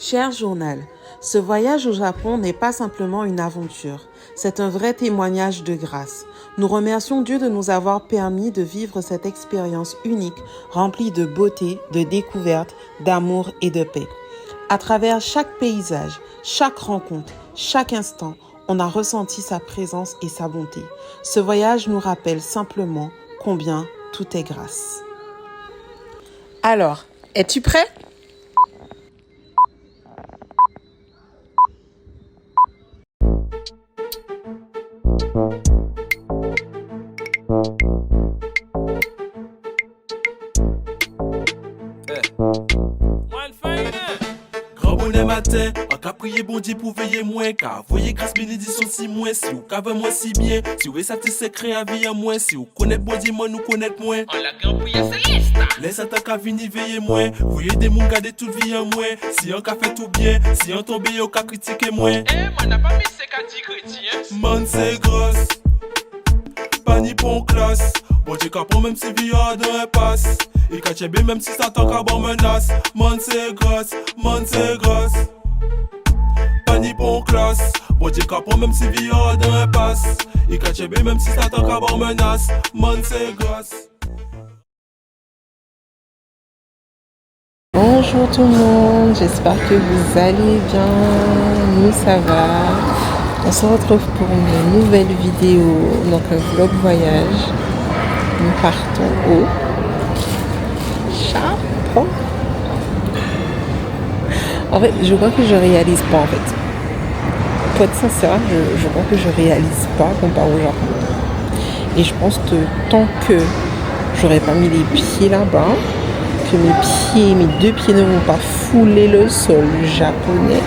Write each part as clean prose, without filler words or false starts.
Cher journal, ce voyage au Japon n'est pas simplement une aventure, c'est un vrai témoignage de grâce. Nous remercions Dieu de nous avoir permis de vivre cette expérience unique, remplie de beauté, de découvertes, d'amour et de paix. À travers chaque paysage, chaque rencontre, chaque instant, on a ressenti sa présence et sa bonté. Ce voyage nous rappelle simplement combien tout est grâce. Alors, es-tu prêt ? Grand bonnet matin, en cas prier bon Dieu pour veiller moins, car voyez grâce bénédiction si moins, si vous cave moins si bien, si vous savez secret à vie en moins, si vous connaissez bon Dieu moi nous connaître moins. En la grande prière céleste. Laisse attaque à venir veiller moins, voyez des moun garder toute vie en moins, si on ka fait tout bien, si on tombe yo ka critiquer moins. Eh, moi n'a pas mis ce qu'a dit chrétien. Man c'est grosse, pas ni bon classe, bon Dieu capon même si vie a dans un passe. Et quand tu même si ça t'en bon menace, man c'est grosse, pas ni bon classe, bon Dieu capon même si vie a dans un passe. Et quand tu même si ça t'en bon menace, man c'est grosse. Bonjour tout le monde, j'espère que vous allez bien, nous ça va. On se retrouve pour une nouvelle vidéo, donc un vlog voyage. Nous partons au Japon. En fait, je crois que je réalise pas en fait. Pour être sincère, je crois que je réalise pas qu'on part au Japon. Et je pense que tant que j'aurais pas mis les pieds là-bas, que mes deux pieds ne vont pas fouler le sol japonais,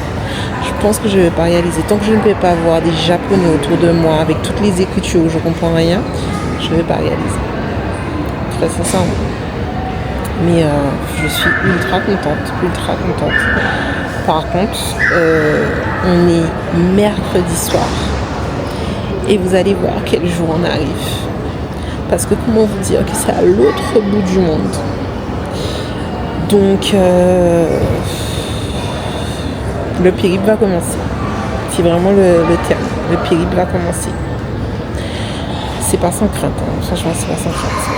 je pense que je ne vais pas réaliser. Tant que je ne vais pas voir des Japonais autour de moi avec toutes les écritures où je ne comprends rien, je ne vais pas réaliser. Très sincèrement. Mais je suis ultra contente. Par contre, on est mercredi soir. Et vous allez voir quel jour on arrive. Parce que comment vous dire que c'est à l'autre bout du monde. Donc, le périple va commencer. C'est vraiment le terme. Le périple va commencer. C'est pas sans crainte. Hein. Franchement, c'est pas sans crainte.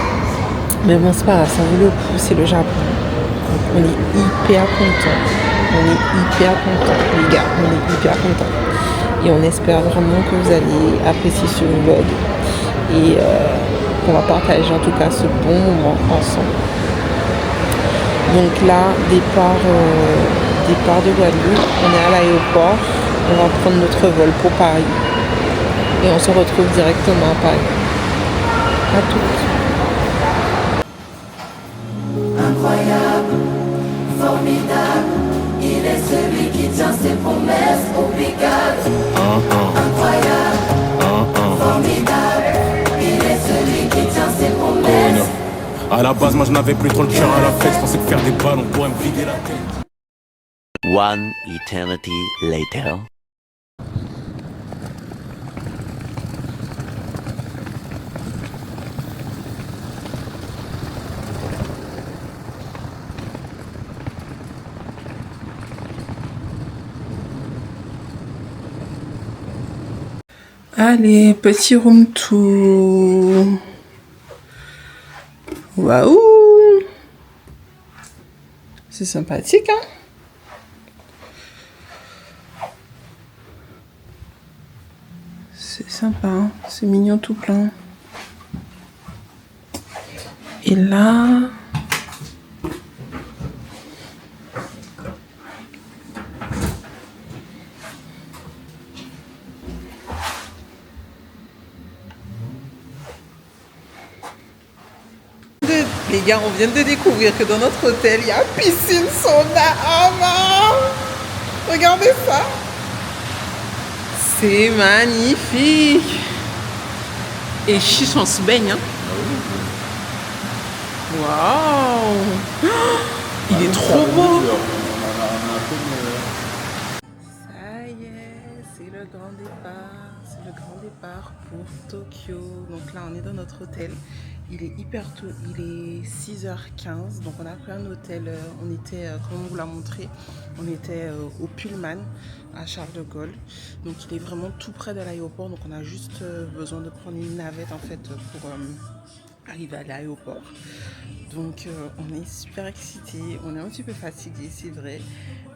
Mais bon, c'est pas grave. Ça vaut le coup. C'est le Japon. Donc, on est hyper contents. Les gars. On est hyper contents. Et on espère vraiment que vous allez apprécier ce vlog. Et qu'on va partager en tout cas ce bon moment ensemble. Donc là, départ de Guadeloupe, on est à l'aéroport, on va prendre notre vol pour Paris et on se retrouve directement à Paris. À toutes. Incroyable, formidable, il est celui qui tient ses promesses obligates. Incroyable, formidable, il est celui qui tient ses promesses. À la base, moi je n'avais plus trop le cœur à la fête, je pensais que faire des ballons pourrait me vider la tête. One eternity later. Allez, petit room tour. Waouh! C'est sympathique, hein? C'est sympa, hein? C'est mignon tout plein. Et là... Les gars, on vient de découvrir que dans notre hôtel, il y a piscine sauna. Oh non! Regardez ça! C'est magnifique! Et chiche, on se baigne, hein? Waouh! Il est trop beau! Ça y est, c'est le grand départ. C'est le grand départ pour Tokyo. Donc là, on est dans notre hôtel. Il est hyper tôt, il est 6h15, donc on a pris un hôtel, on était, comme on vous l'a montré, on était au Pullman à Charles de Gaulle. Donc il est vraiment tout près de l'aéroport, donc on a juste besoin de prendre une navette en fait pour arriver à l'aéroport. Donc on est super excités, on est un petit peu fatigués c'est vrai,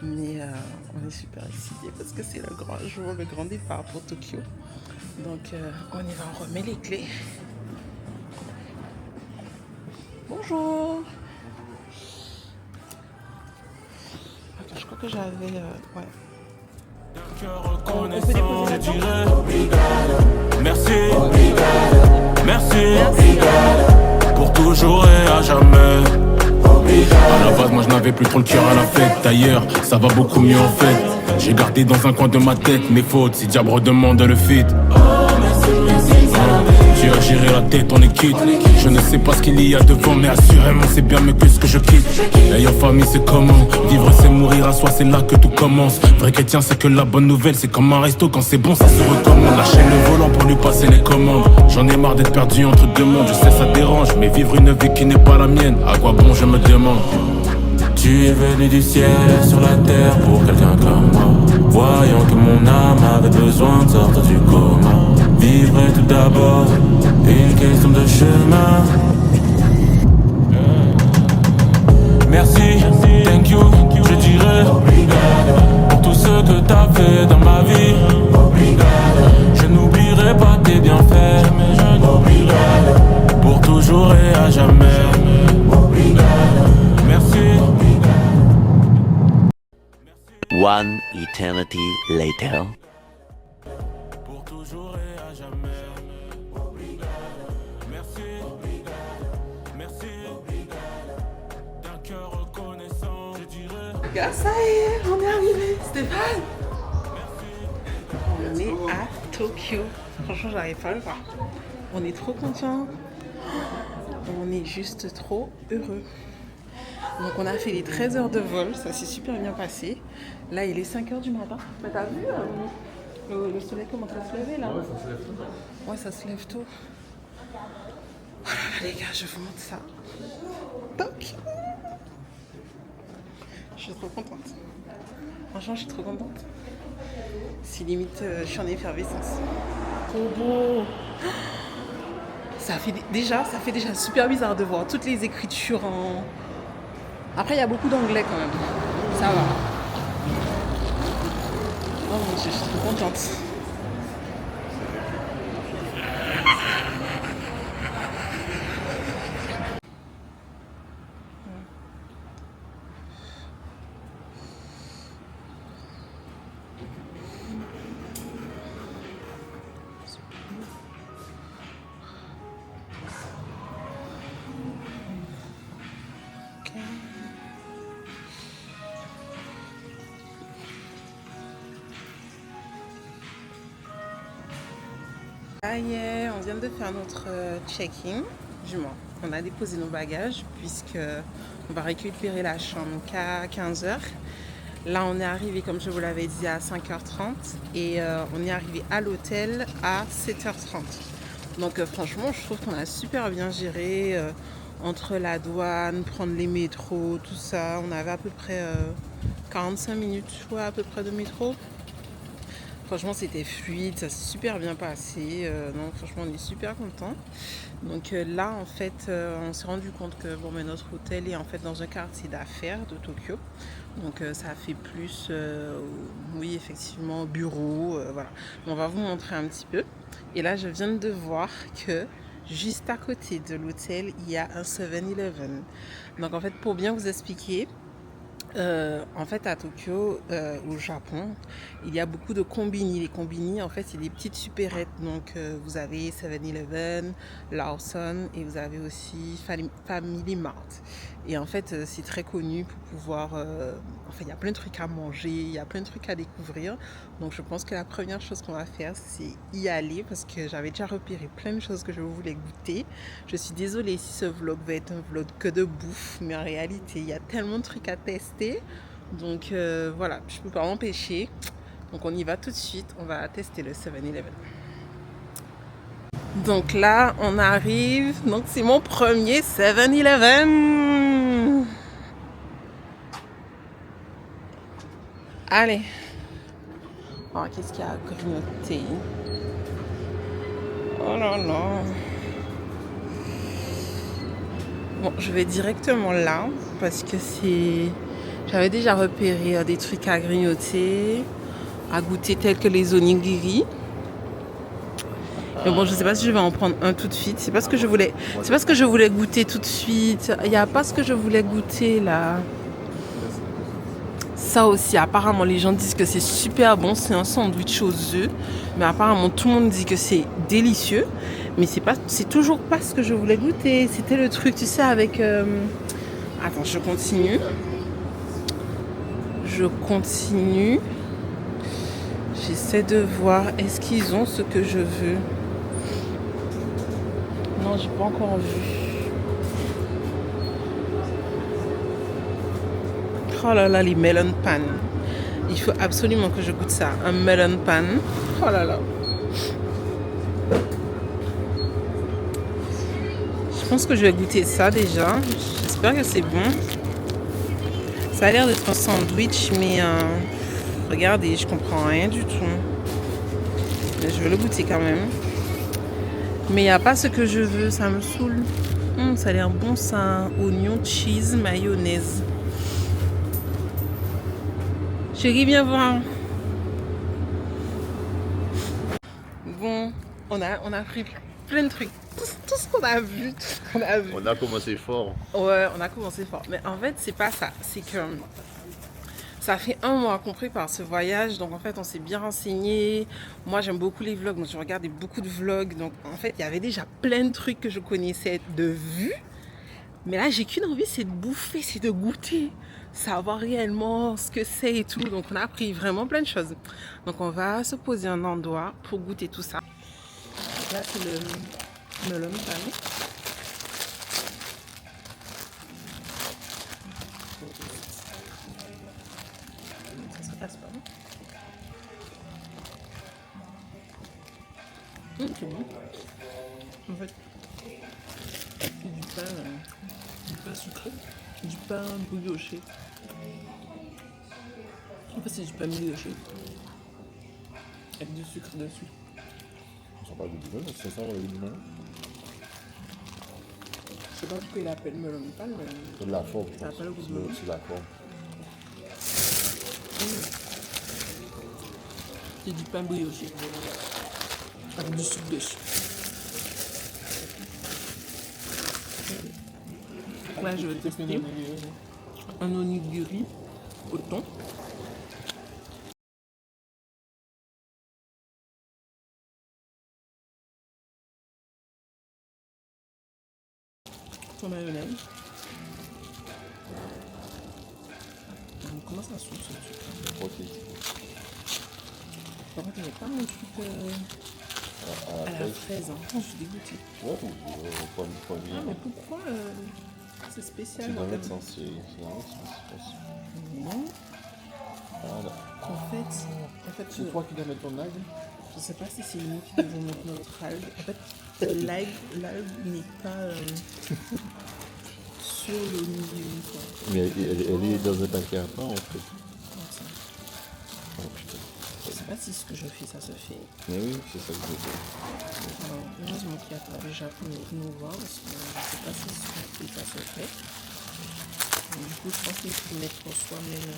mais on est super excités parce que c'est le grand jour, le grand départ pour Tokyo. Donc on y va, on remet les clés. Bonjour. Attends, je crois que j'avais... ouais. On peut déposer là-dedans ? Merci, merci, pour toujours et à jamais. À la base, moi je n'avais plus trop le cœur à la fête. D'ailleurs, ça va beaucoup mieux en fait. J'ai gardé dans un coin de ma tête mes fautes. Si diable redemande le feat. Tu as géré la tête, on est quitte. Je ne sais pas ce qu'il y a devant, mais assurément c'est bien mieux que ce que je quitte. Ayant famille c'est comment? Vivre c'est mourir à soi, c'est là que tout commence. Vrai chrétien c'est que la bonne nouvelle, c'est comme un resto, quand c'est bon ça se recommande. Lâcher le volant pour lui passer les commandes. J'en ai marre d'être perdu entre deux mondes. Je sais ça dérange, mais vivre une vie qui n'est pas la mienne, à quoi bon je me demande. Tu es venu du ciel sur la terre pour quelqu'un comme moi. Voyant que mon âme avait besoin de sortir du coma. Vivre est tout d'abord une question de chemin. Merci, thank you, je dirais pour tout ce que t'as fait dans ma vie. Je n'oublierai pas tes bienfaits, pour toujours et à jamais. Merci. One eternity later. Pour toujours et à jamais. Merci. Merci. D'un cœur reconnaissant, je dirais. Gars, ça y est, on est arrivé, Stéphane. On est à Tokyo. Franchement, j'arrive pas à le voir. On est trop contents. On est juste trop heureux. Donc on a fait les 13 heures de vol, ça s'est super bien passé. Là il est 5h du matin. Mais t'as vu le soleil commence à se lever là? Ouais, ça se lève tôt. Ouais, ça se lève tôt. Oh là là les gars, je vous montre ça. Toc. Je suis trop contente. Franchement, je suis trop contente. C'est limite, je suis en effervescence. Trop beau. Ça fait déjà super bizarre de voir toutes les écritures en... Après, il y a beaucoup d'anglais quand même. Ça va. Oh mon Dieu, je suis trop contente. Ça y est, on vient de faire notre check-in. Du moins, on a déposé nos bagages puisque on va récupérer la chambre qu'à 15h. Là, on est arrivé, comme je vous l'avais dit, à 5h30 et on est arrivé à l'hôtel à 7h30. Donc franchement, je trouve qu'on a super bien géré entre la douane, prendre les métros, tout ça. On avait à peu près 45 minutes à peu près de métro. Franchement, c'était fluide, ça s'est super bien passé. Non, franchement, on est super contents. Donc là, en fait, on s'est rendu compte que bon, mais notre hôtel est en fait dans un quartier d'affaires de Tokyo. Donc ça fait plus, oui, effectivement, bureau. Voilà. On va vous montrer un petit peu. Et là, je viens de voir que juste à côté de l'hôtel, il y a un 7-Eleven. Donc en fait, pour bien vous expliquer, en fait à Tokyo, au Japon, il y a beaucoup de combini. Les combini, en fait, c'est des petites supérettes. Donc vous avez 7-Eleven, Lawson et vous avez aussi Family Mart. Et en fait, c'est très connu pour pouvoir... enfin, il y a plein de trucs à manger, il y a plein de trucs à découvrir. Donc je pense que la première chose qu'on va faire, c'est y aller parce que j'avais déjà repéré plein de choses que je voulais goûter. Je suis désolée si ce vlog va être un vlog que de bouffe, mais en réalité, il y a tellement de trucs à tester. Donc voilà, je ne peux pas m'empêcher. Donc on y va tout de suite, on va tester le 7-Eleven. Donc là, on arrive. Donc c'est mon premier 7-Eleven. Allez. Oh, qu'est-ce qu'il y a à grignoter? Oh là là. Bon, je vais directement là parce que c'est... J'avais déjà repéré des trucs à grignoter, à goûter tels que les onigiri. Mais bon, je sais pas si je vais en prendre un tout de suite. C'est pas ce que je voulais goûter tout de suite. Il n'y a pas ce que je voulais goûter là. Ça aussi, apparemment, les gens disent que c'est super bon. C'est un sandwich aux œufs. Mais apparemment, tout le monde dit que c'est délicieux. Mais c'est toujours pas ce que je voulais goûter. C'était le truc, tu sais, avec... Attends, je continue. J'essaie de voir, est-ce qu'ils ont ce que je veux? Non, j'ai pas encore vu. Oh là là, les melon pan. Il faut absolument que je goûte ça. Un melon pan. Oh là là. Je pense que je vais goûter ça déjà. J'espère que c'est bon. Ça a l'air d'être un sandwich, mais regardez, je comprends rien du tout. Mais je vais le goûter quand même. Mais il n'y a pas ce que je veux, ça me saoule. Ça a l'air bon ça. Oignon, cheese, mayonnaise. Chérie, viens voir. Bon, on a pris plein de trucs. Tout ce qu'on a vu, On a commencé fort. Ouais, on a commencé fort. Mais en fait, c'est pas ça. C'est que ça fait 1 mois qu'on prépare ce voyage. Donc en fait, on s'est bien renseigné. Moi, j'aime beaucoup les vlogs. Donc je regardais beaucoup de vlogs. Donc en fait, il y avait déjà plein de trucs que je connaissais de vue. Mais là, j'ai qu'une envie, c'est de bouffer, c'est de goûter. Savoir réellement ce que c'est et tout. Donc on a appris vraiment plein de choses. Donc on va se poser un endroit pour goûter tout ça. Là, c'est le melon pan. Ça se passe pas. C'est bon. En fait, c'est du pain sucré, du pain brioché. En fait, c'est du pain brioché avec du sucre dessus. Ça parle de melon, c'est ça, le melon? Je sais pas pourquoi il appelle melon pan, mais C'est de la forme. ça appelle le goût de melon. C'est de la forme. C'est du pain brioché avec du sucre dessus. Là, je vais tester un onigiri au thon. Sans mayonnaise. Comment ça soupe ce truc? Ok. Par contre, il n'y a pas un truc à la fraise. Hein. Je suis dégoûtée. Ouais, pas Ah, mais pourquoi c'est spécial? C'est dans l'autre sens, c'est dans l'autre sens. Non. Voilà. En fait, C'est toi qui dois mettre ton algue? je sais pas si c'est nous qui devons mettre notre algue. En fait, l'algue n'est pas sur l'onigiri, quoi. Mais elle est dans un paquet à part, en fait. Attends. Oh putain. Je sais pas si ce que je fais, ça se fait. Mais oui, c'est ça que je veux dire. Alors, heureusement qu'il y a déjà pour nous voir, parce que je sais pas si ce qu'on fait, ça se fait. Donc, du coup, je pense qu'il faut mettre soi-même.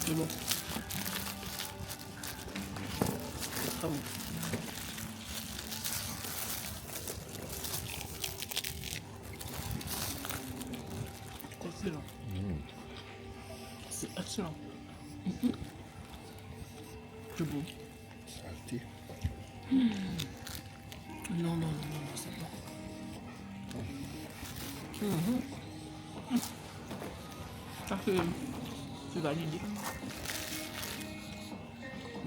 C'est bon. C'est très bon. Excellent. C'est excellent. C'est bon. Saleté. Non, c'est bon. Ça c'est validé.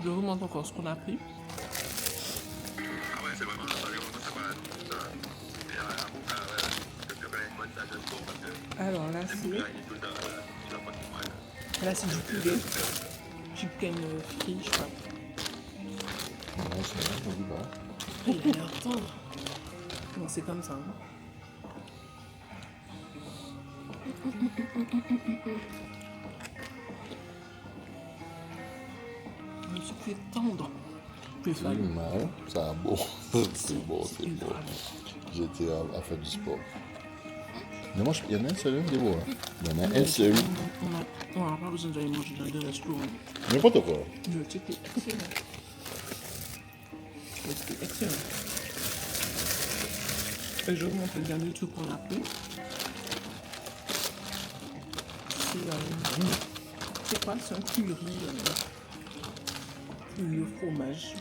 Je vous montre encore ce qu'on a pris. Alors là, c'est du poulet. Chicken frit, je crois. Non, c'est bon, on dit pas. Il a l'air tendre. Non, c'est comme ça. Hein. Le sucre est tendre. Plus C'est mal, ça a beau. C'est bon, c'est bon. J'étais à faire du sport. Mais moi, il y en a un seul qui est beau. Il y en a un seul. On n'a pas besoin d'aller manger dans des restaurants. N'importe quoi. Le truc est excellent. C'est excellent. Et je vous montre le dernier truc qu'on a pris. C'est quoi? C'est un curry. Le fromage.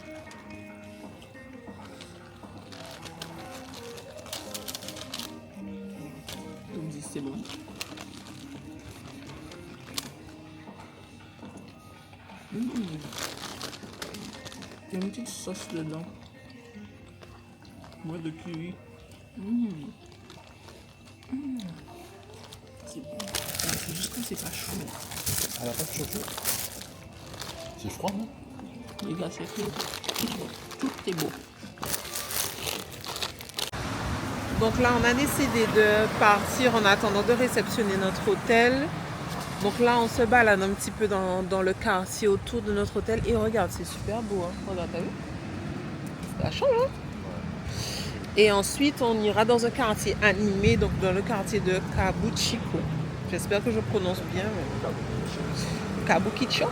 Donc c'est bon. Il y a une petite sauce dedans. Moi de curry. C'est bon. C'est juste que c'est pas chaud. À la pâte chaud. C'est froid, non? Les gars, c'est fait. Tout est beau. Donc là, on a décidé de partir en attendant de réceptionner notre hôtel. Donc là, on se balade un petit peu dans le quartier autour de notre hôtel. Et regarde, c'est super beau. Hein. Regarde, t'as vu? Ça change, hein? Et ensuite, on ira dans un quartier animé, donc dans le quartier de Kabukicho. J'espère que je prononce bien. Kabukicho.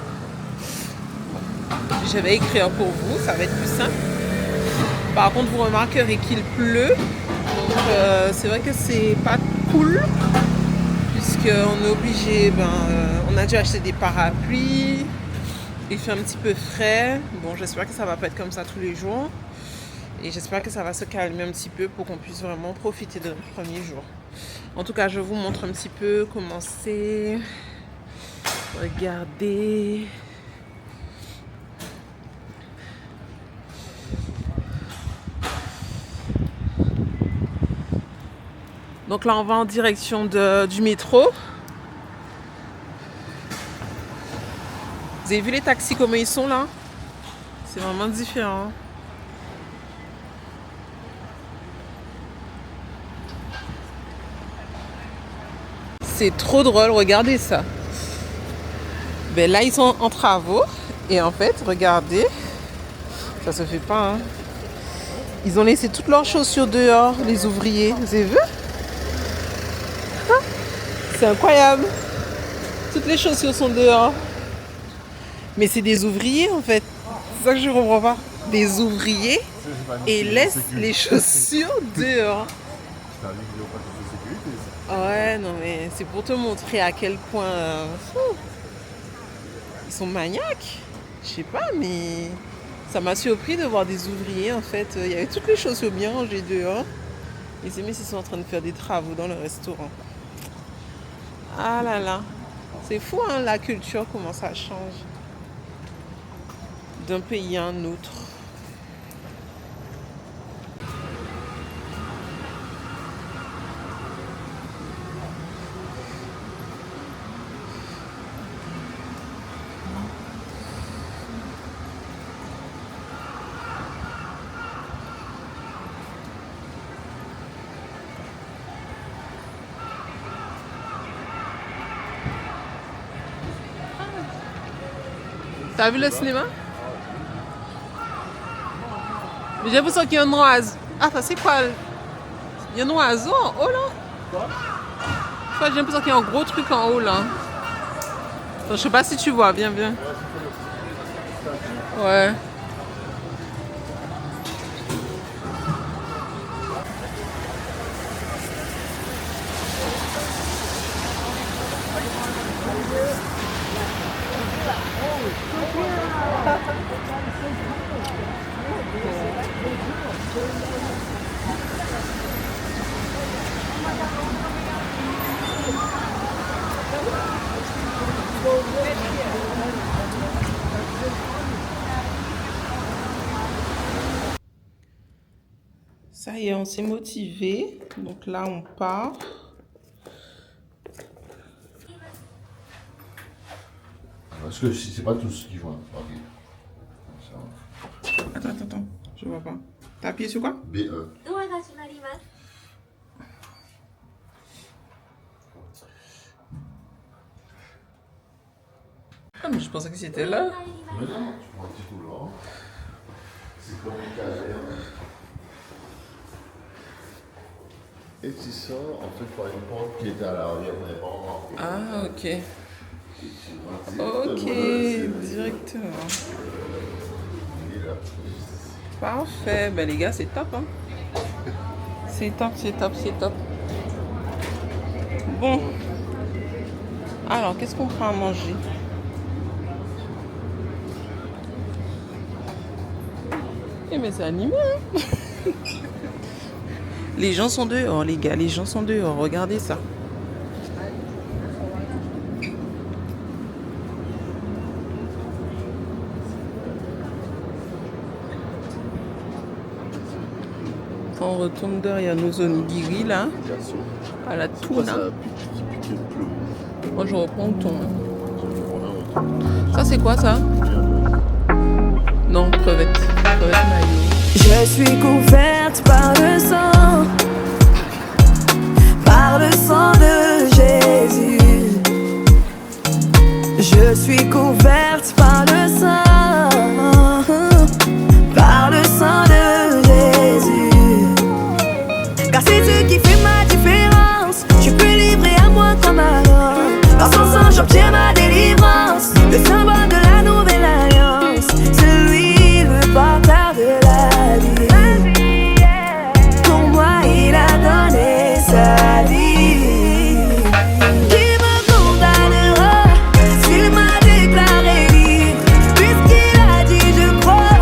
Je vais écrire pour vous, ça va être plus simple. Par contre, vous remarquerez qu'il pleut. Donc, c'est vrai que c'est pas cool. Puisqu'on est obligé, on a dû acheter des parapluies. Il fait un petit peu frais. Bon, j'espère que ça va pas être comme ça tous les jours. Et j'espère que ça va se calmer un petit peu pour qu'on puisse vraiment profiter de notre premier jour. En tout cas, je vous montre un petit peu comment c'est. Regardez. Donc là, on va en direction du métro. Vous avez vu les taxis, comment ils sont là? C'est vraiment différent. C'est trop drôle, regardez ça. Ben là, ils sont en travaux. Et en fait, regardez. Ça se fait pas, hein. Ils ont laissé toutes leurs chaussures dehors, les ouvriers. Vous avez vu? C'est incroyable. Toutes les chaussures sont dehors. Mais c'est des ouvriers en fait. C'est ça que je comprends pas. Des ouvriers et laissent les chaussures dehors. Ouais, non mais c'est pour te montrer à quel point ils sont maniaques. Je sais pas, mais ça m'a surpris de voir des ouvriers en fait. Il y avait toutes les chaussures bien rangées dehors. Et ces mecs, ils sont en train de faire des travaux dans le restaurant. Ah là là, c'est fou hein, la culture, comment ça change d'un pays à un autre. T'as vu le cinéma? Mais j'ai l'impression qu'il y a un oiseau. Ah, ça c'est quoi? Il y a un oiseau en haut là? J'ai l'impression qu'il y a un gros truc en haut là. Enfin, je sais pas si tu vois, bien. Ouais. Ça y est, on s'est motivé. Donc là, on part. Parce que c'est pas tous qui vont à Paris. Ça. Attends, je vois pas. T'as appuyé sur quoi? BE. Ah, mais je pensais que c'était là. Mais non, tu prends un petit couloir. C'est comme une carrière. Et tu sors en fait par une porte qui est à l'arrière, mais vraiment. Ah, ok. Ok, directement. Parfait. Ben les gars, c'est top, hein. C'est top. Bon. Alors, qu'est-ce qu'on prend à manger? Eh mais c'est animé, hein. Les gens sont dehors, les gars. Les gens sont dehors. Regardez ça. On retourne derrière nos onigiri là, à la tuna. Moi je reprends le thon. Ça c'est quoi ça? Non, crevette. Crevette maillot. Je suis couverte par le sang de Jésus. Je suis couverte par le sang de Jésus. Car c'est ce qui fait ma différence. Je suis plus livré à moi comme avant. Dans son sang j'obtiens ma délivrance. Le symbole de la nouvelle alliance. Celui le porteur de la vie. Pour moi il a donné sa vie. Qui me condamnera s'il m'a déclaré libre? Puisqu'il a dit je crois,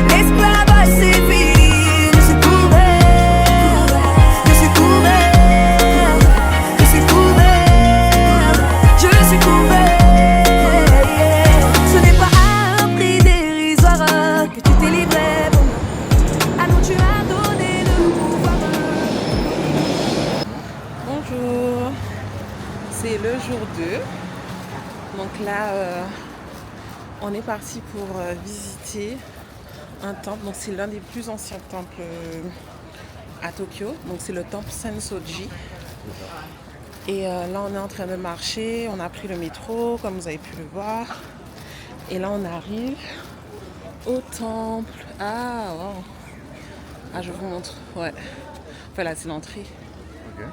l'esclavage c'est fini. Je suis couvert, je suis couvert, je suis couvert, je suis couvert. Ce n'est pas à un prix dérisoire que tu t'es livré pour moi. Ah non, tu as donné le pouvoir. Bonjour. C'est le jour 2. Donc là, on est parti pour visiter un temple. Donc c'est l'un des plus anciens temples à Tokyo. Donc c'est le temple Sensoji. Et là, on est en train de marcher. On a pris le métro, comme vous avez pu le voir. Et là, on arrive au temple. Ah, wow. Ah, je vous montre. Ouais. Enfin, là, c'est l'entrée. Ok.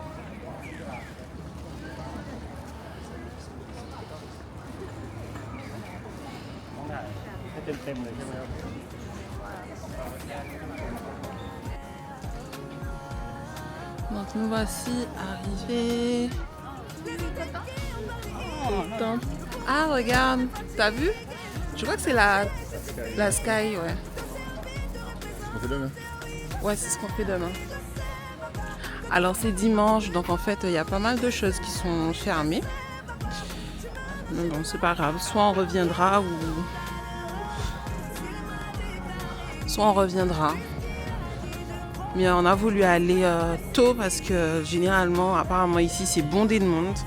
Donc nous voici arrivés au temple. Ah regarde, t'as vu? Je crois que c'est la Sky, ouais. On fait demain. Ouais, c'est ce qu'on fait demain. Alors c'est dimanche, donc en fait il y a pas mal de choses qui sont fermées. Mais bon, c'est pas grave, soit on reviendra ou... Soit on reviendra. Mais on a voulu aller tôt parce que généralement, apparemment ici, c'est bondé de monde.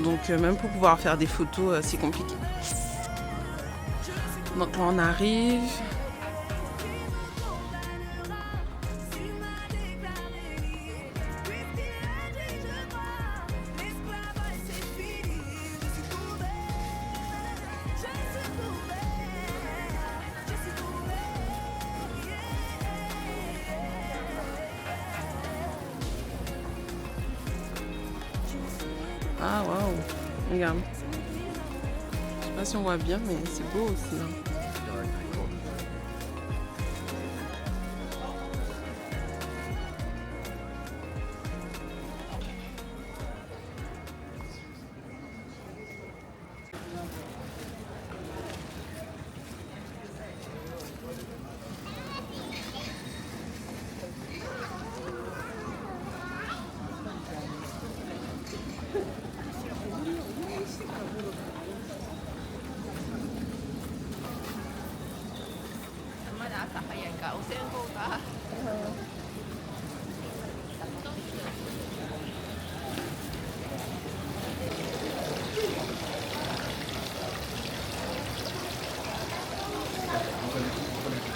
Donc même pour pouvoir faire des photos, c'est compliqué. Donc là, on arrive. Ah waouh, regarde. Je sais pas si on voit bien, mais c'est beau aussi. Hein.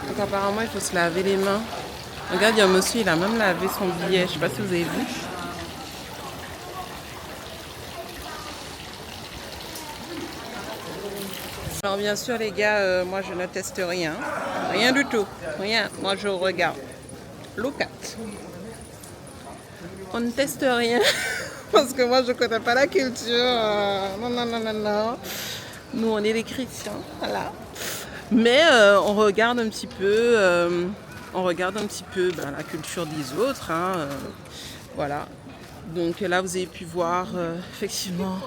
Donc apparemment, il faut se laver les mains. Regarde, il y a un monsieur, il a même lavé son billet. Je sais pas si vous avez vu. Alors bien sûr les gars, moi je ne teste rien. Rien du tout. Rien. Moi je regarde. Look at. On ne teste rien. Parce que moi je connais pas la culture. Non, non, non, non, non. Nous on est des chrétiens. Voilà. Mais on regarde un petit peu. La culture des autres. Voilà. Donc là, vous avez pu voir, effectivement,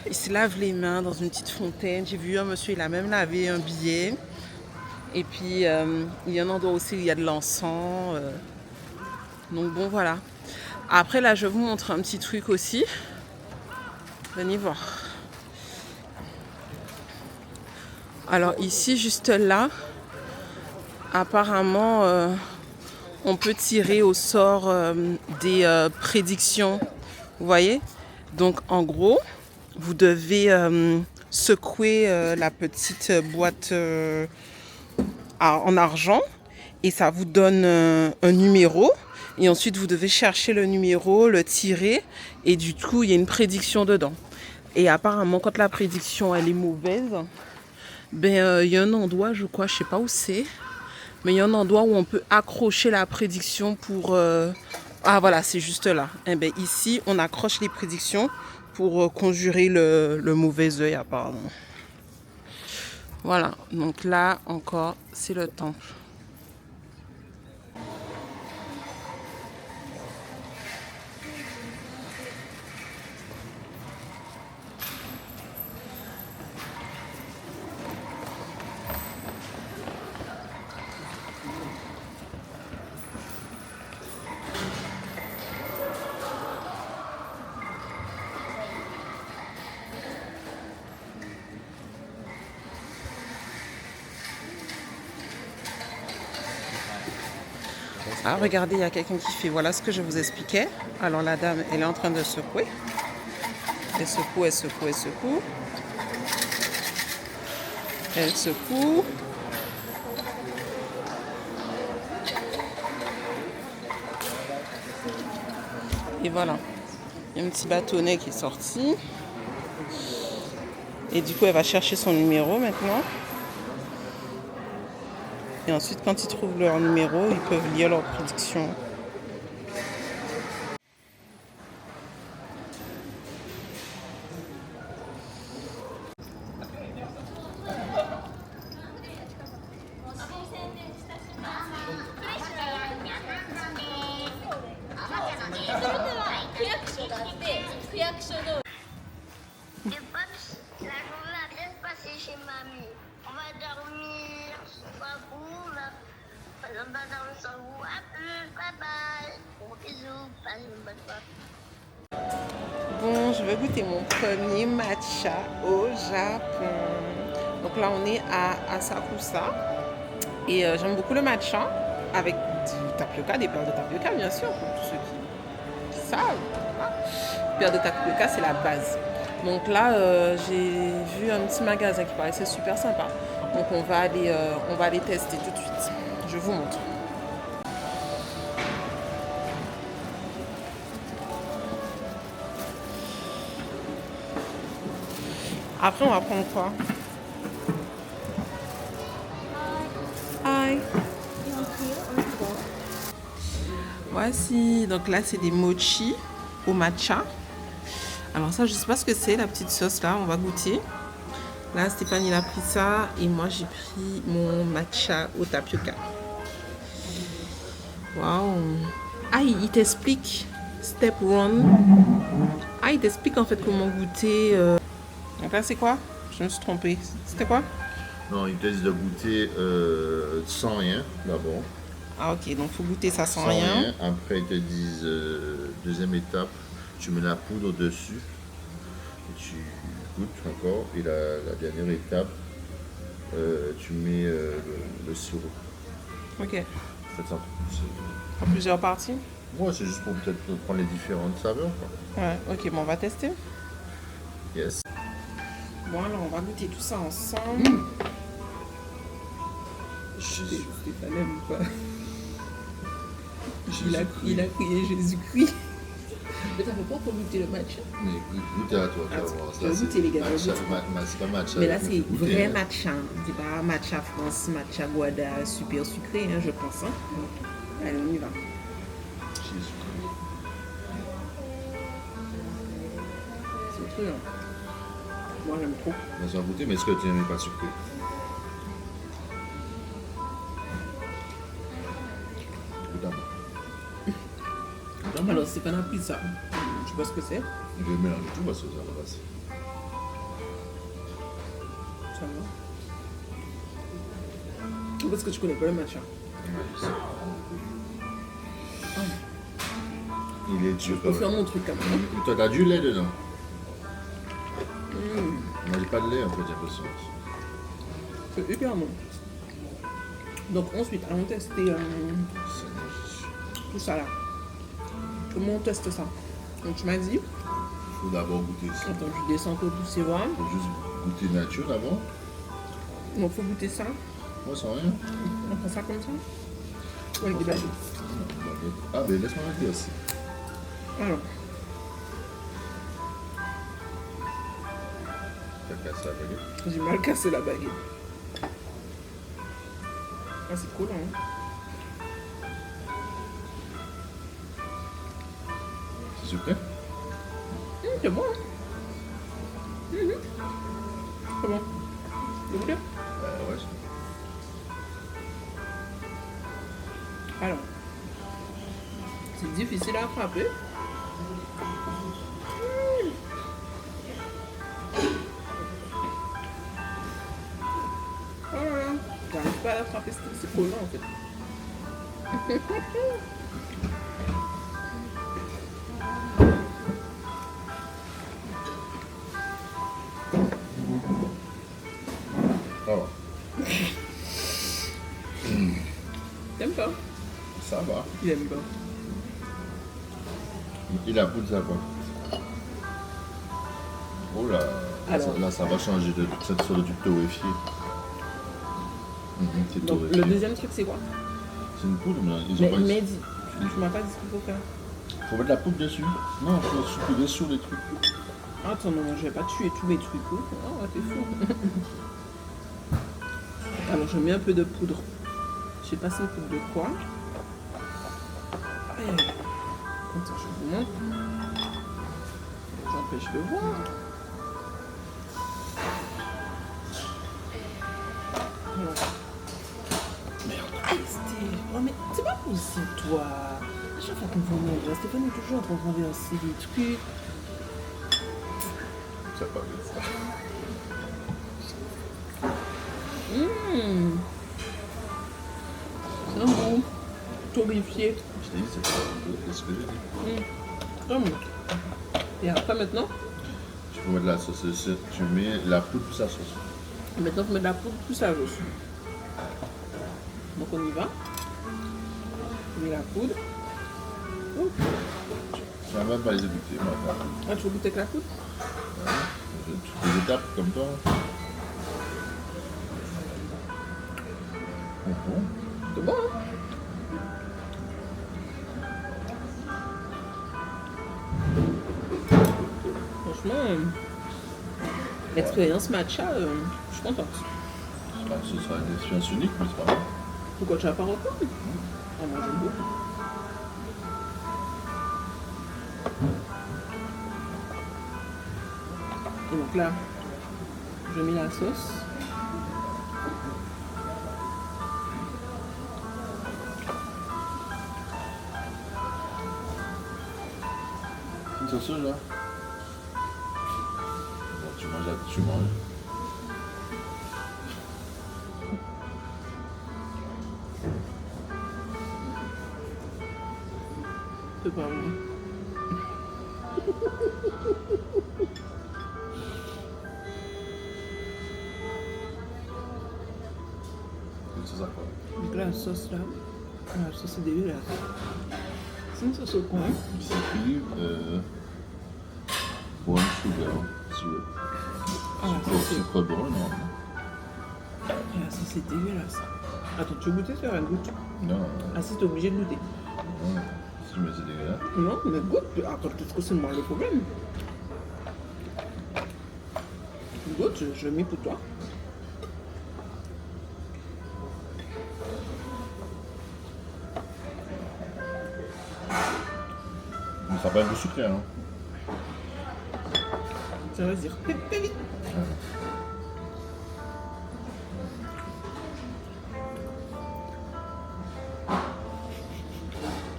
il se lave les mains dans une petite fontaine. J'ai vu un monsieur, il a même lavé un billet. Et puis, il y a un endroit aussi où il y a de l'encens. Donc bon, voilà. Après, là, je vais vous montrer un petit truc aussi. Venez voir. Alors ici, juste là, apparemment, on peut tirer au sort des prédictions. Vous voyez? Donc en gros, vous devez secouer la petite boîte en argent et ça vous donne un numéro. Et ensuite, vous devez chercher le numéro, le tirer et du coup, il y a une prédiction dedans. Et apparemment, quand la prédiction elle est mauvaise, ben il y a un endroit, je crois, je sais pas où c'est, mais il y a un endroit où on peut accrocher la prédiction pour... Ah voilà, c'est juste là. Et ben ici, on accroche les prédictions pour conjurer le mauvais œil apparemment. Voilà, donc là encore, c'est le temple. Ah, regardez, il y a quelqu'un qui fait, voilà ce que je vous expliquais. Alors la dame, elle est en train de secouer. Elle secoue, elle secoue, elle secoue. Elle secoue. Et voilà. Il y a un petit bâtonnet qui est sorti. Et du coup, elle va chercher son numéro maintenant. Et ensuite, quand ils trouvent leur numéro, ils peuvent lire leur prédiction. La journée va bien se passer chez mamie. On va dormir, pas vous, on va dormir sans vous. À plus, bye bye. Gros bisous, passez une bonne soirée. Bon, je vais goûter mon premier matcha au Japon. Donc là, on est à Asakusa. Et j'aime beaucoup le matcha avec du tapioca, des perles de tapioca, bien sûr, pour tous ceux qui savent. Hein. Perles de tapioca, c'est la base. Donc là, j'ai vu un petit magasin qui paraissait super sympa. Donc on va aller tester tout de suite. Je vous montre. Après, on va prendre quoi? Hi. Voici. Donc là, c'est des mochi au matcha. Alors ça, je sais pas ce que c'est, la petite sauce là. On va goûter. Là, Stéphane, il a pris ça. Et moi, j'ai pris mon matcha au tapioca. Waouh. Ah, il t'explique. Step 1. Ah, il t'explique en fait comment goûter... Donc là, c'est quoi? Je me suis trompée. C'était quoi? Non, ils te disent de goûter sans rien d'abord. Ah ok, donc il faut goûter ça sans rien. Après, ils te disent, deuxième étape, tu mets la poudre au-dessus. Et tu goûtes encore. Et la dernière étape, tu mets le sirop. Ok. C'est ça. En plusieurs parties? Ouais, c'est juste pour peut-être prendre les différentes saveurs, quoi. Ouais, ok, bon, on va tester. Yes. Bon, alors on va goûter tout ça ensemble. Stéphane aime pas. Il a crié Jésus-Christ. Mais t'as fait pas pour goûter le matcha? Mais goûte à toi, tu vas voir. Tu vas goûter, les gars, tu vas C'est pas matcha. Mais là, c'est goûter, vrai hein. matcha. C'est pas matcha France, matcha Guada, super sucré, hein, je pense. Hein. Allez, on y va. Jésus. C'est autre, hein. Moi, j'aime trop. On va goûter, mais est-ce que tu n'aimes pas sucré? Goûte à moi. Alors, c'est pas un pizza. Tu vois ce que c'est? Je vais mélanger tout parce que ça va passer. Ça va. Parce que tu connais pas le matcha. Il est dur Je quand peux faire même. mon truc quand même. Et toi, t'as du lait dedans? Moi, j'ai pas de lait en fait, j'ai l'impression. C'est hyper bon. Donc ensuite, allons tester tout ça là. Comment on teste ça? Donc tu m'as dit, Il faut d'abord goûter ça. attends, je descends un peu pour savoir. Il faut juste goûter nature d'abord. Donc faut goûter ça. Moi, sans rien. On prend ça comme ça. Ou avec des baguettes. Ah, ben laisse-moi mettre aussi. Alors, T'as cassé la baguette. j'ai mal cassé la baguette. Ah, c'est cool, hein. C'est sucré? C'est bon, hein. C'est bon. C'est bon. Ouais. Alors, c'est difficile à frapper. Oh là là, j'arrive pas à la frapper, c'est collant en fait. Oh, T'aimes pas? ça va. Il aime pas. Il a poudre ça quoi. Oh là, Alors. là ça va changer de cette sorte de torréfié. C'est Donc torréfié. le deuxième truc c'est quoi? C'est une poudre, mais ils ont Mais pas. dis, tu m'as pas dit ce qu'il faut faire. Faut mettre de la poudre dessus. Non, faut supprimer sur les trucs. Attends, non, je vais pas tuer tous mes trucs. Oh, t'es fou. Alors je mets un peu de poudre. Je sais pas c'est une poudre de quoi. Attends, je vous montre. J'empêche de voir. Voilà. Merde. Aïe, Steve. Oh, mais c'est pas possible, toi. À chaque fois qu'on voit mon gars, Stéphane est toujours en train de renverser des trucs. C'est pas bien ça. C'est un goût torréfié. Je t'ai dit, c'est pas bien ce que j'ai dit. Très bon. Et après, maintenant, Tu peux mettre la sauce dessus. Tu mets la poudre plus la sauce. maintenant, je mets de la poudre plus la sauce. Donc, on y va. Je mets la poudre. Oh. Tu vas même pas les écouter. Ah, tu veux goûter avec la poudre? Toutes les étapes comme toi. C'est bon, hein? Franchement, l'expérience matcha, je suis contente. Ce sera une expérience unique, mais c'est pas grave. Pourquoi tu vas pas reprendre? Ah, moi j'aime beaucoup. Et donc là, je mets la sauce. Une sauce là. Bon, tu manges, tu manges. C'est pas vrai. Une sauce à quoi? Donc là, la sauce là, la sauce est dégueulasse. C'est une sauce au coin. C'est écrit brown sugar. Ah, la sauce est- Sucre brun, non? la sauce est dégueulasse. Attends, tu veux goûter, ça va goûter. Non, Ah si, t'es obligé de goûter. non, si, mais c'est dégueulasse. Non, mais goûte. Après, peut-être que c'est moi le problème. Goûte, je mets pour toi. Mais ça va être sucré, hein. Ça va dire pépé vite.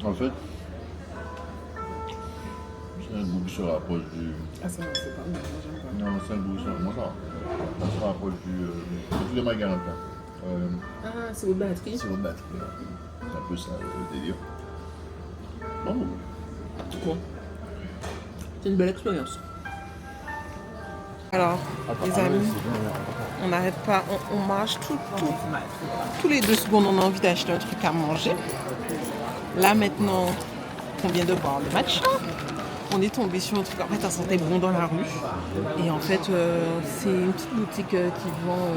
En fait, c'est un goût qui se rapproche du... Ah ça, c'est pas moi, j'aime pas. Non, c'est un goût, moi ça va. Ça se rapproche du... c'est de margarine, là. Ah, c'est au batterie. C'est au batterie, là. C'est un peu ça, le délire. Bon. Quoi? C'est une belle expérience. Alors, les amis, on n'arrête pas, on marche tous les 2 secondes, on a envie d'acheter un truc à manger. Là maintenant qu'on vient de voir le match, on est tombé sur un truc, en fait ça sentait bon dans la rue. Et en fait c'est une petite boutique qui vend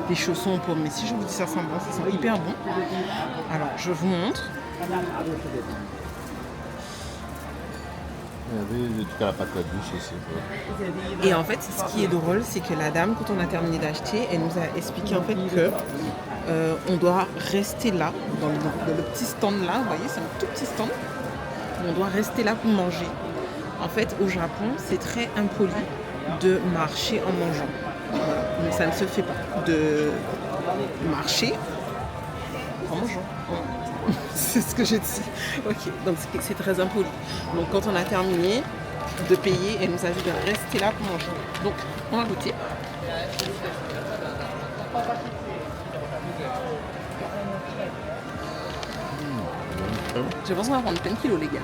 des chaussons pour... Mais si je vous dis ça sent bon, ça sent hyper bon. Alors je vous montre. Il y avait des trucs à la pâte à douce aussi. Et en fait, ce qui est drôle, c'est que la dame, quand on a terminé d'acheter, elle nous a expliqué en fait que on doit rester là, dans le petit stand là, vous voyez, c'est un tout petit stand. On doit rester là pour manger. En fait, au Japon, c'est très impoli de marcher en mangeant. Voilà. Donc ça ne se fait pas de marcher en mangeant. C'est ce que j'ai dit. Ok, donc c'est très impoli. Donc quand on a terminé de payer, elle nous a dit de rester là pour manger. Donc on va goûter. Je pense qu'on va prendre plein de kilos les gars.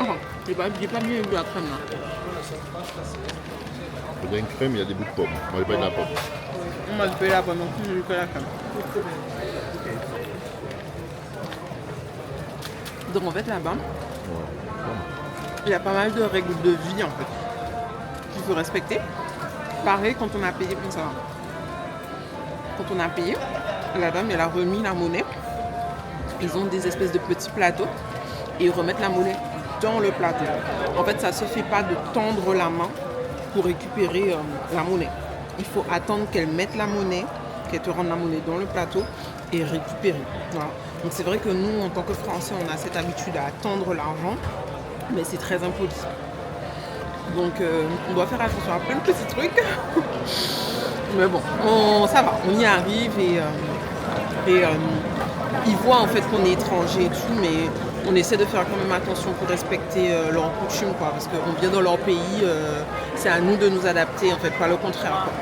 Oh, j'ai pas bien bu la crème là. Il y a une crème, il y a des bouts de pomme. On va pas de la pomme. On m'a pas la pomme non plus, j'ai que la crème. Donc en fait là-bas, il y a pas mal de règles de vie en fait qu'il faut respecter. Pareil quand on a payé pour ça. Quand on a payé, la dame elle a remis la monnaie. Ils ont des espèces de petits plateaux et ils remettent la monnaie dans le plateau. En fait ça se fait pas de tendre la main pour récupérer la monnaie. Il faut attendre qu'elle mette la monnaie, qu'elle te rende la monnaie dans le plateau et récupérer. Voilà. Donc c'est vrai que nous, en tant que Français, on a cette habitude à attendre l'argent, mais c'est très impoli. Donc on doit faire attention à plein de petits trucs. Mais bon, ça va, on y arrive et ils voient en fait qu'on est étranger et tout, mais on essaie de faire quand même attention pour respecter leurs coutumes, quoi, parce qu'on vient dans leur pays, c'est à nous de nous adapter, en fait, pas le contraire, quoi.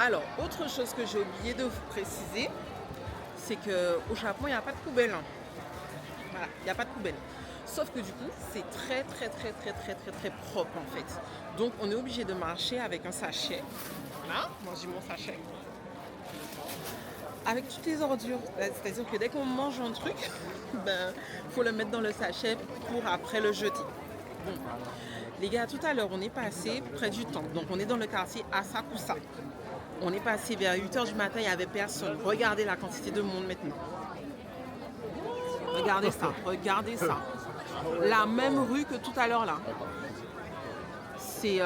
Alors, autre chose que j'ai oublié de vous préciser, c'est qu'au Japon, il n'y a pas de poubelle. Voilà, il n'y a pas de poubelle. Sauf que du coup, c'est très propre, en fait. Donc, on est obligé de marcher avec un sachet. Voilà, moi j'ai mon sachet. Avec toutes les ordures, c'est-à-dire que dès qu'on mange un truc, ben, faut le mettre dans le sachet pour après le jeter. Bon. Les gars, tout à l'heure, on est passé près du temple. Donc, on est dans le quartier Asakusa. On est passé vers 8h du matin, il n'y avait personne. Regardez la quantité de monde maintenant. Regardez ça, regardez ça. La même rue que tout à l'heure là. C'est...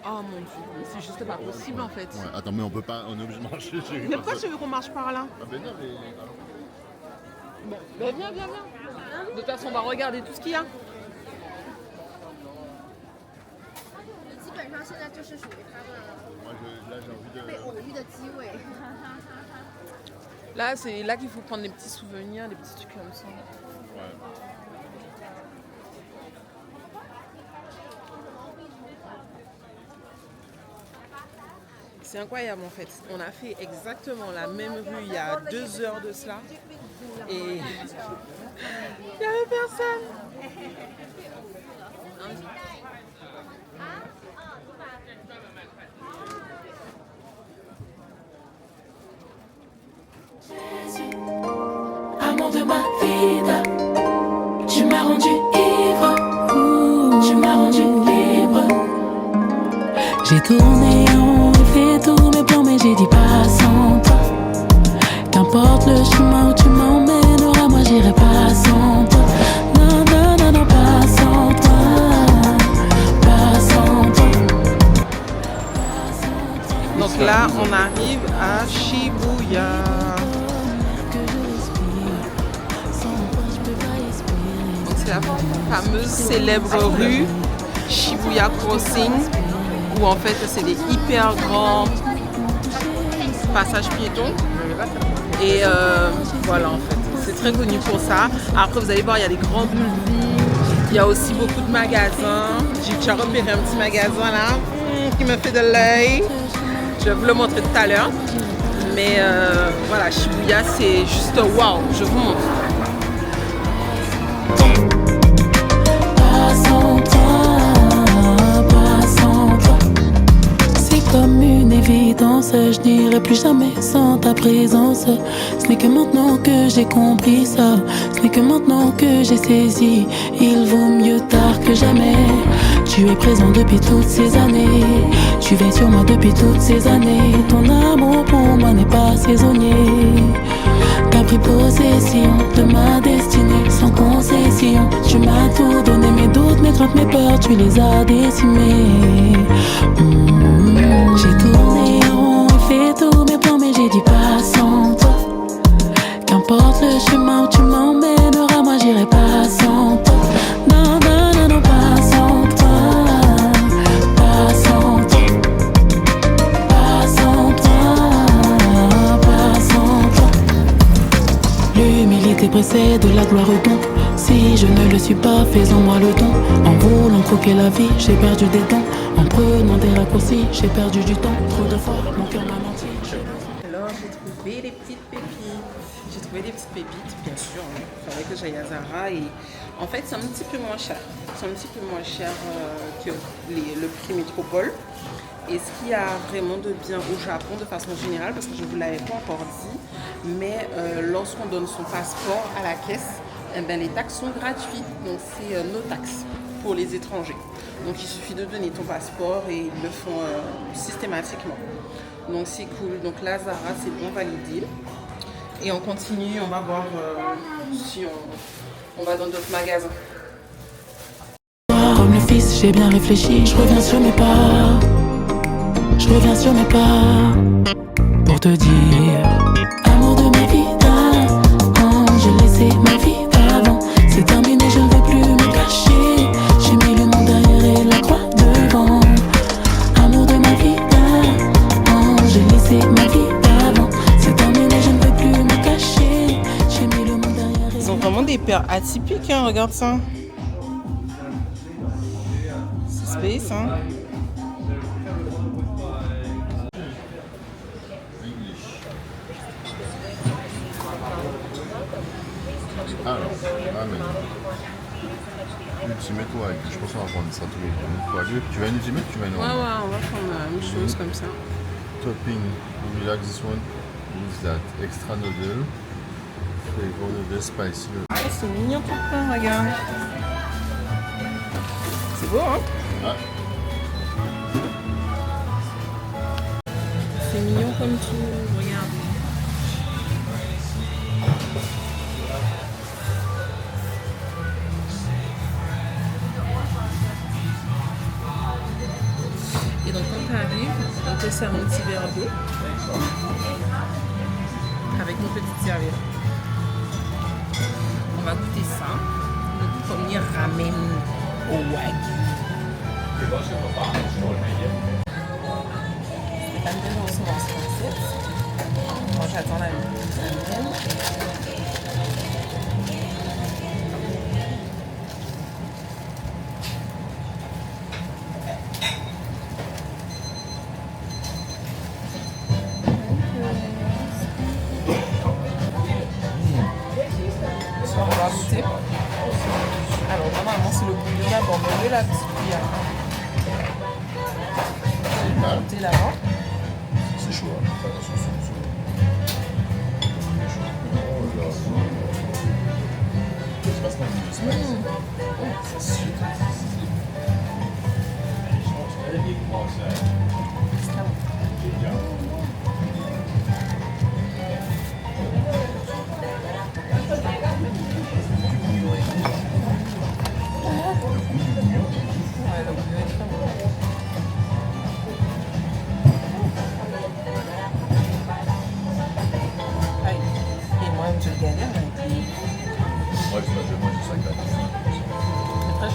Oh mon dieu, c'est juste pas possible en fait. Ouais, attends, mais on peut pas, on est obligé de marcher. Mais pourquoi tu veux qu'on marche par là? Ah ben non, mais... Bon, ben viens. De toute façon, on va regarder tout ce qu'il y a. Là, j'ai envie de... Là, c'est là qu'il faut prendre des petits souvenirs, des petits trucs comme ça. Ouais. C'est incroyable en fait. On a fait exactement la même rue il y a 2 heures de cela. Et il n'y avait personne. Amant de ma vida, tu m'as rendu ivre, tu m'as rendu libre. J'ai tourné en rond, fait tous mes plans, mais j'ai dit pas sans toi. Qu'importe le chemin où tu m'emmèneras, moi j'irai pas sans toi. Non, non, non, non, pas sans toi. Pas sans toi. Donc là, on arrive à Shibuya. Donc c'est la fameuse célèbre rue Shibuya Crossing, où en fait c'est des hyper grands passages piétons. Et voilà, en fait, c'est très connu pour ça. Après, vous allez voir, il y a des grands buildings, il y a aussi beaucoup de magasins. J'ai déjà repéré un petit magasin là qui me fait de l'œil. Je vais vous le montrer tout à l'heure. Mais voilà, Shibuya, c'est juste waouh, je vous montre. Pas sans toi, pas sans toi. C'est comme une évidence, je n'irai plus jamais sans ta présence. Ce n'est que maintenant que j'ai compris ça, ce n'est que maintenant que j'ai saisi. Il vaut mieux tard que jamais. Tu es présent depuis toutes ces années, tu veilles sur moi depuis toutes ces années. Ton amour pour moi n'est pas saisonnier. T'as pris possession de ma destinée sans concession. Tu m'as tout donné, mes doutes, mes craintes, mes peurs, tu les as décimés. J'ai tourné en rond et fait tous mes plans, mais j'ai dit pas sans toi. Qu'importe le chemin où tu m'emmèneras, moi j'irai pas sans toi. Non, non, non, non, pas sans toi. Pas sans toi. Pas sans toi. Pas sans toi. L'humilité précède la gloire au don. Si je ne le suis pas, fais-en-moi le don. En voulant croquer la vie, j'ai perdu des dents. En prenant des raccourcis, j'ai perdu du temps. Trop de fois, mon cœur m'a menti. Alors, j'ai trouvé des petites pépites. J'ai trouvé des petites pépites, bien sûr. Il fallait que j'aille à Zara. Et en fait, c'est un petit peu moins cher. C'est un petit peu moins cher que le prix Métropole. Et ce qu'il y a vraiment de bien au Japon de façon générale, parce que je ne vous l'avais pas encore dit, mais lorsqu'on donne son passeport à la caisse, eh ben, les taxes sont gratuites. Donc c'est nos taxes pour les étrangers. Donc il suffit de donner ton passeport et ils le font systématiquement. Donc c'est cool. Donc là, Zara, c'est bon validé. Et on continue, on va voir si on va dans d'autres magasins. Comme le fils, j'ai bien réfléchi, je reviens sur mes pas. Je reviens sur mes pas pour te dire, amour de ma vie d'avant, j'ai laissé ma vie d'avant. C'est terminé, je ne veux plus me cacher. J'ai mis le monde derrière et la croix devant. Amour de ma vie d'avant, j'ai laissé ma vie d'avant. C'est terminé, je ne veux plus me cacher. J'ai mis le monde derrière et Ils ont vraiment des paires atypiques, hein, regarde ça. C'est space, hein. Alors, ramen. Ultimate Wag, je pense qu'on va prendre ça tous les deux. Tu veux un Ultimate ou tu veux un Ouais, on va prendre la même chose comme ça. Topping, you like this one? Use that. Extra noodle. Flavor noodle spicy. Ah, c'est mignon tout plein, regarde. C'est beau, hein? Ah. C'est mignon comme tout, regarde. Et donc quand tu arrives, on te sert un petit verre d'eau avec une petite serviette. On va goûter ça, le premier ramen au wagyu. C'est pas une belle recevoir française. Moi j'attends la ramen. On va goûter. Alors normalement c'est le bouillon d'abord, mais la petite cuillère. On va goûter là-bas. C'est chaud. C'est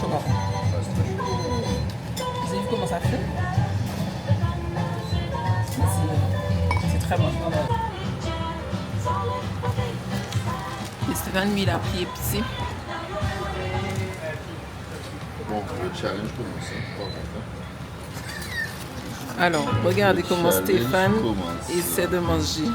encore. Vous avez vu comment ça fait? C'est très bon. Et Stéphane, lui, il a pris épicé. Bon, le challenge commence. Alors, regardez Le comment challenge Stéphane commence. essaie de manger.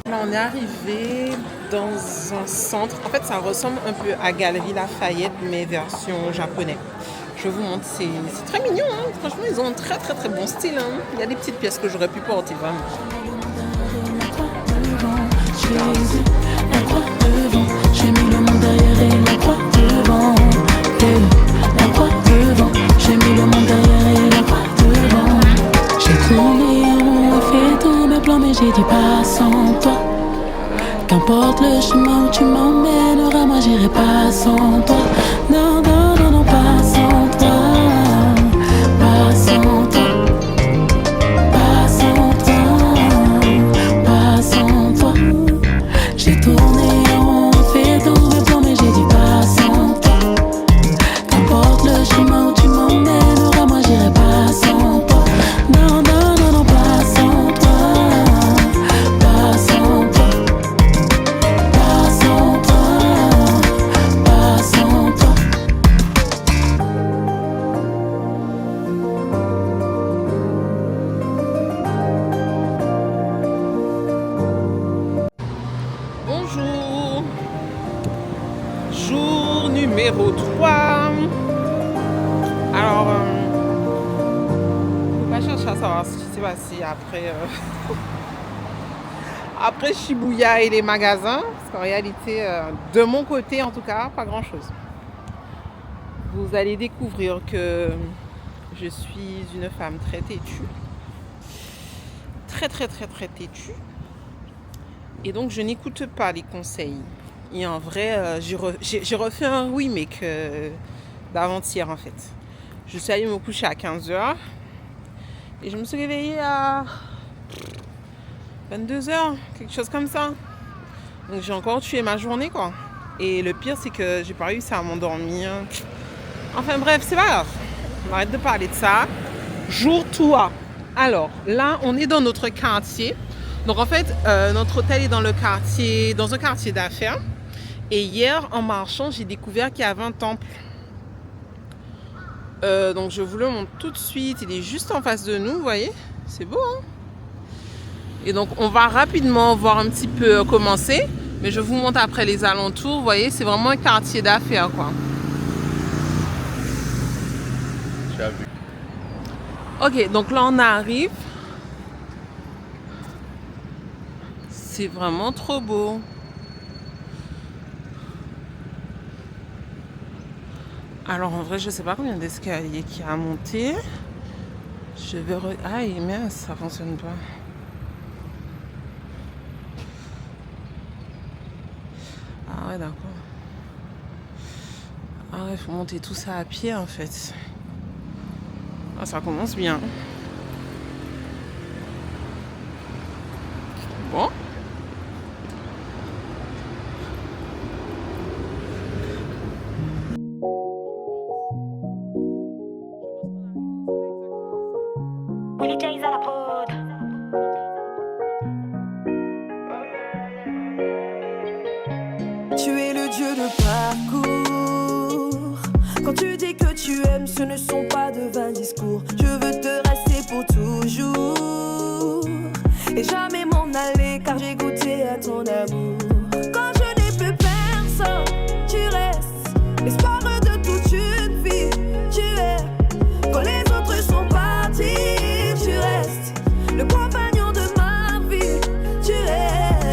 Là, on est arrivé dans un centre. En fait, ça ressemble un peu à Galerie Lafayette, mais version japonais. Je vous montre, c'est très mignon. Hein. Franchement, ils ont un très très très bon style. Hein. Il y a des petites pièces que j'aurais pu porter vraiment. Jésus, la croix devant, j'ai mis le monde derrière et la croix devant. La croix devant, j'ai mis le monde derrière et la croix devant. J'ai tourné en rond et fait tous mes plans, mais j'ai dit pas sans toi. Qu'importe le chemin où tu m'emmèneras, moi j'irai pas sans toi. Non, non, non, non, pas sans toi. Pas sans toi. Pas sans toi. Pas sans toi. J'ai tourné en rond, fait tous mes plans, mais j'ai dit pas sans toi. Qu'importe le chemin où tu m'emmèneras, moi j'irai pas sans toi. Non, non, non, non, pas sans toi. Pas sans toi. Pas sans toi. Pas sans toi. Bonjour. Jour numéro 3. Alors, faut pas chercher à savoir ce qui s'est passé après, après Shibuya et les magasins. Parce qu'en réalité, de mon côté en tout cas, pas grand chose. Vous allez découvrir que je suis une femme très têtue. Très très très très têtue. Et donc je n'écoute pas les conseils. Et en vrai, j'ai refait un remake d'avant-hier en fait. Je suis allée me coucher à 15h. Et je me suis réveillée à 22h, quelque chose comme ça. Donc j'ai encore tué ma journée quoi. Et le pire c'est que j'ai pas réussi à m'endormir. Enfin bref, c'est pas grave. On arrête de parler de ça. Jour 3. Alors là, on est dans notre quartier. Donc en fait, notre hôtel est dans un quartier d'affaires. Et hier, en marchant, j'ai découvert qu'il y avait un temple. Donc je vous le montre tout de suite. Il est juste en face de nous, vous voyez. C'est beau, hein? Et donc on va rapidement voir un petit peu comment c'est. Mais je vous montre après les alentours. Vous voyez, c'est vraiment un quartier d'affaires, quoi. Tu as vu. Ok, donc là on arrive. C'est vraiment trop beau. Alors en vrai, je sais pas combien d'escaliers qu'il y a à monter. Je vais... Ah, mais ça fonctionne pas. Ah ouais, d'accord. Ah ouais, il faut monter tout ça à pied en fait. Ah, ça commence bien. Bon. Tu es le dieu de parcours. Quand tu dis que tu aimes, ce ne sont pas de vains discours. Je veux te rester pour toujours et jamais m'en aller, car j'ai goûté à ton amour. Quand je n'ai plus personne, tu restes l'espoir de toute une vie. Tu es quand les autres sont partis, tu restes le compagnon de ma vie. Tu es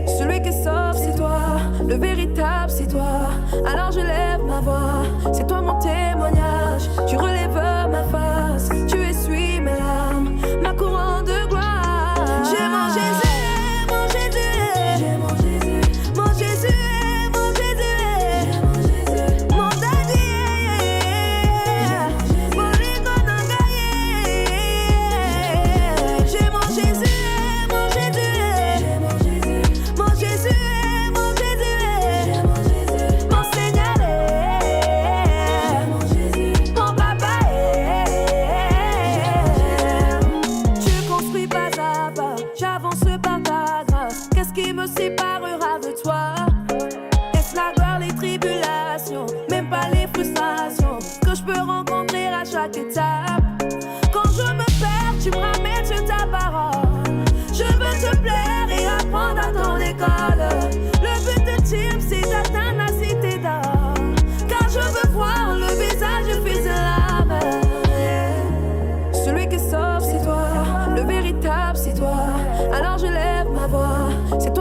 celui qui sauve, c'est toi, le véritable, c'est toi. Alors je lève ma voix, c'est toi mon témoignage. Tu relèves ma face, tu essuies mes larmes, ma couronne de gloire. J'ai mangé ta grâce. Qu'est-ce qui me séparera de toi? Est-ce la gloire, les tribulations, même pas les frustrations que je peux rencontrer à chaque étape? Quand je me perds, tu me ramènes sur ta parole. Je veux te plaire et apprendre à ton école. Le but ultime, c'est d'atteindre la cité d'or. Car je veux voir le visage du fils de l'âme. Celui qui sauve, c'est toi. Le véritable, c'est toi. Alors je lève ma voix. C'est toi